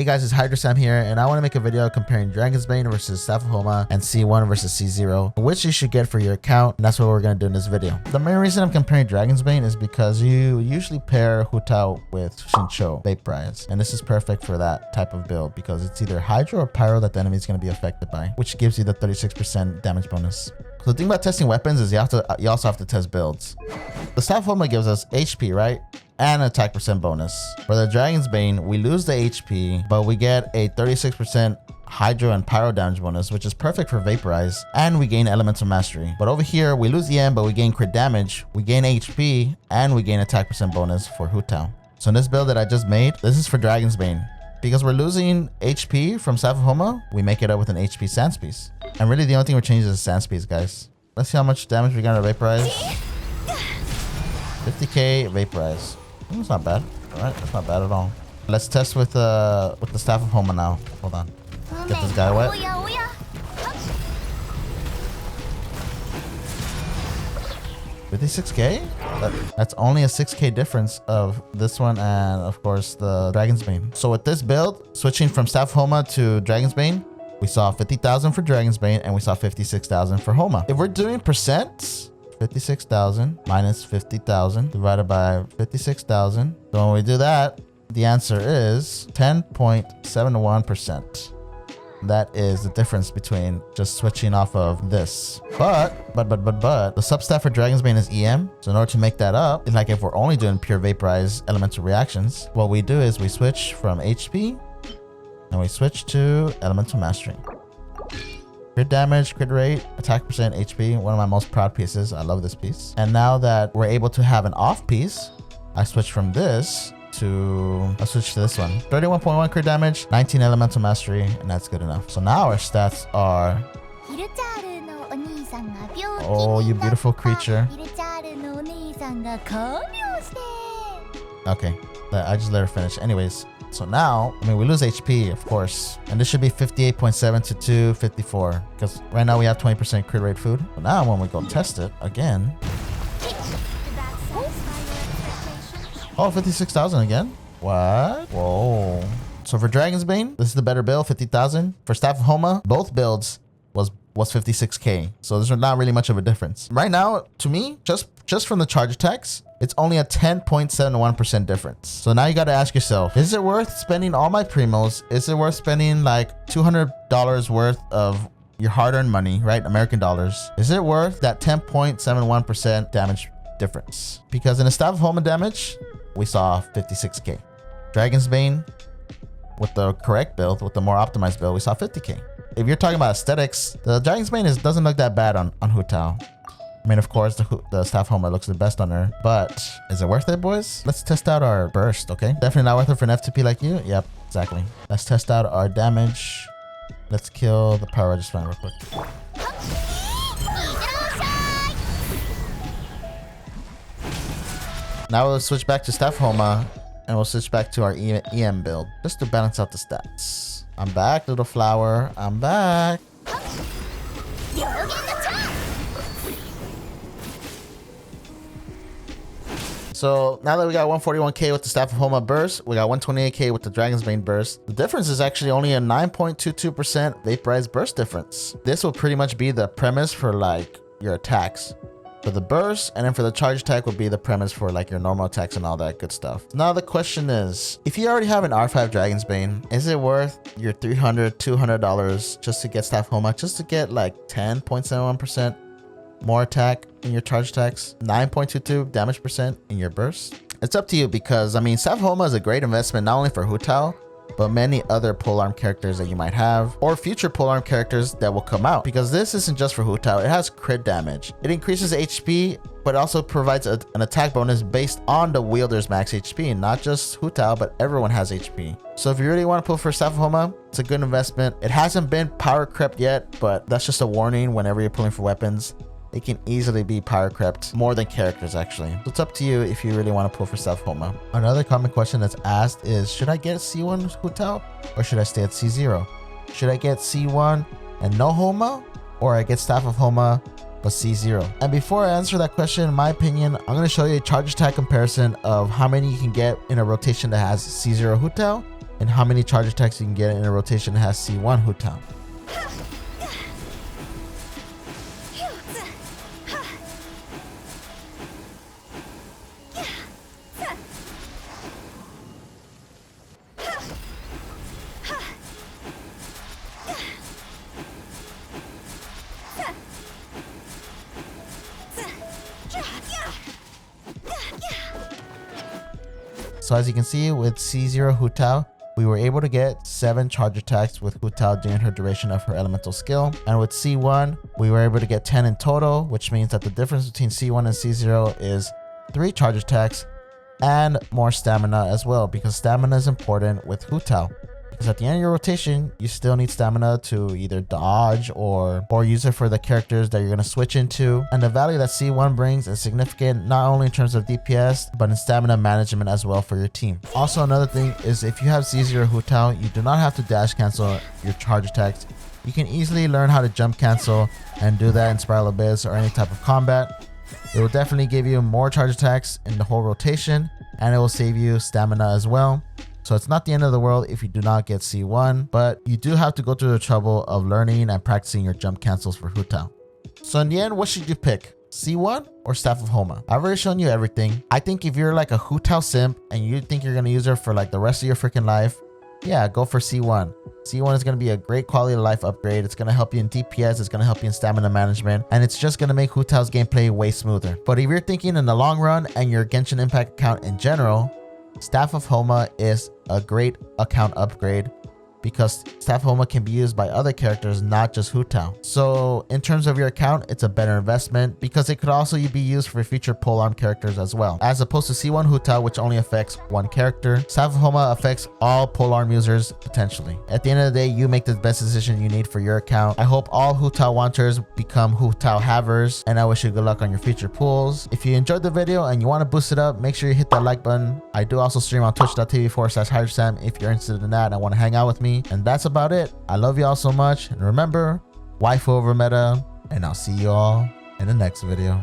Hey guys, it's Hydra Sam here, and I want to make a video comparing Dragon's Bane versus Staff of Homa and C1 versus C0, which you should get for your account, and that's what we're going to do in this video. The main reason I'm comparing Dragon's Bane is because you usually pair Hu Tao with Shincho Vaporize, and this is perfect for that type of build because it's either Hydra or Pyro that the enemy is going to be affected by, which gives you the 36% damage bonus. So the thing about testing weapons is you also have to test builds. The Staff of Homa gives us HP, right? And attack percent bonus. For the Dragon's Bane, we lose the HP, but we get a 36% Hydro and Pyro damage bonus, which is perfect for Vaporize, and we gain Elemental Mastery. But over here, we lose EM, but we gain crit damage, we gain HP, and we gain attack percent bonus for Hu Tao. So in this build that I just made, this is for Dragon's Bane. Because we're losing HP from Staff of Homa, we make it up with an HP Sans Piece. And really the only thing we're changing is Sans Piece, guys. Let's see how much damage we got to Vaporize. 50k Vaporize. That's not bad. All right, that's not bad at all. Let's test with the Staff of Homa now. Hold on. Get this guy wet. 56k? That's only a 6k difference of this one and of course the Dragon's Bane. So with this build, switching from Staff of Homa to Dragon's Bane, we saw 50,000 for Dragon's Bane and we saw 56,000 for Homa. If we're doing percent, 56,000 minus 50,000 divided by 56,000. So when we do that, the answer is 10.71%. That is the difference between just switching off of this. But the substat for Dragon's Bane is EM. So in order to make that up, like if we're only doing pure Vaporize elemental reactions, what we do is we switch from HP and we switch to Elemental Mastery. Crit damage, crit rate, attack percent, HP. One of my most proud pieces. I love this piece. And now that we're able to have an off piece, I switch from this to... I'll switch to this one. 31.1 crit damage, 19 elemental mastery, and that's good enough. So now our stats are... Oh, you beautiful creature. Okay, I just let her finish. Anyways. So now, I mean, we lose HP, of course. And this should be 58.7 to 254. Because right now we have 20% crit rate food. But now when we go test it again. Oh, 56,000 again? What? Whoa. So for Dragon's Bane, this is the better build, 50,000. For Staff of Homa, both builds was 56k. So there's not really much of a difference. Right now, to me, just from the charge attacks, it's only a 10.71% difference. So now you got to ask yourself, is it worth spending all my primos? Is it worth spending like $200 worth of your hard-earned money, right? American dollars. Is it worth that 10.71% damage difference? Because in a Staff of Homa damage, we saw 56k. Dragon's Bane, with the correct build, with the more optimized build, we saw 50k. If you're talking about aesthetics, the Dragon's Bane doesn't look that bad on Hu Tao. I mean, of course, the Staff Homa looks the best on her, but is it worth it, boys? Let's test out our burst, okay? Definitely not worth it for an FTP like you. Yep, exactly. Let's test out our damage. Let's kill the Power Register real quick. Now we'll switch back to Staff Homa, and we'll switch back to our EM build, just to balance out the stats. I'm back, little flower. I'm back. So now that we got 141k with the Staff of Homa burst, we got 128k with the Dragon's Bane burst. The difference is actually only a 9.22% Vaporize burst difference. This will pretty much be the premise for like your attacks for the burst, and then for the charge attack would be the premise for like your normal attacks and all that good stuff. Now the question is, if you already have an R5 Dragon's Bane, is it worth your $200 just to get Staff Homa, just to get like 10.71% more attack in your charge attacks, 9.22 damage percent in your burst? It's up to you, because I mean, Staff Homa is a great investment not only for Hu Tao, but many other polearm characters that you might have, or future polearm characters that will come out, because this isn't just for Hu Tao. It has crit damage. It increases HP, but also provides an attack bonus based on the wielder's max HP. Not just Hu Tao, but everyone has HP. So if you really want to pull for Staff of Homa, it's a good investment. It hasn't been power crept yet, but that's just a warning whenever you're pulling for weapons. It can easily be power crept more than characters, actually. So it's up to you if you really want to pull for Staff of Homa. Another common question that's asked is, should I get C1 Hu Tao or should I stay at C0? Should I get C1 and no Homa, or I get Staff of Homa but C0? And before I answer that question, in my opinion, I'm going to show you a charge attack comparison of how many you can get in a rotation that has C0 Hu Tao in how many charge attacks you can get in a rotation that has C1 Hu Tao. So as you can see with C0 Hu Tao, we were able to get 7 charge attacks with Hu Tao during her duration of her elemental skill. And with C1, we were able to get 10 in total, which means that the difference between C1 and C0 is 3 charge attacks and more stamina as well, because stamina is important with Hu Tao. Because at the end of your rotation, you still need stamina to either dodge or use it for the characters that you're going to switch into. And the value that C1 brings is significant not only in terms of DPS, but in stamina management as well for your team. Also, another thing is if you have C0 Hu Tao, you do not have to dash cancel your charge attacks. You can easily learn how to jump cancel and do that in Spiral Abyss or any type of combat. It will definitely give you more charge attacks in the whole rotation, and it will save you stamina as well. So it's not the end of the world if you do not get C1, but you do have to go through the trouble of learning and practicing your jump cancels for Hu Tao. So in the end, what should you pick? C1 or Staff of Homa? I've already shown you everything. I think if you're like a Hu Tao simp and you think you're going to use her for like the rest of your freaking life, yeah, go for C1. C1 is going to be a great quality of life upgrade. It's going to help you in DPS. It's going to help you in stamina management. And it's just going to make Hu Tao's gameplay way smoother. But if you're thinking in the long run and your Genshin Impact account in general, Staff of Homa is a great account upgrade because Staff of Homa can be used by other characters, not just Hu Tao. So in terms of your account, it's a better investment because it could also be used for future polearm characters as well. As opposed to C1 Hu Tao, which only affects one character, Staff of Homa affects all polearm users potentially. At the end of the day, you make the best decision you need for your account. I hope all Hu Tao wanters become Hu Tao havers, and I wish you good luck on your future pools. If you enjoyed the video and you want to boost it up, make sure you hit that like button. I do also stream on twitch.tv/HydroSam if you're interested in that and want to hang out with me. And that's about it. I love you all so much. And remember, waifu over meta. And I'll see you all in the next video.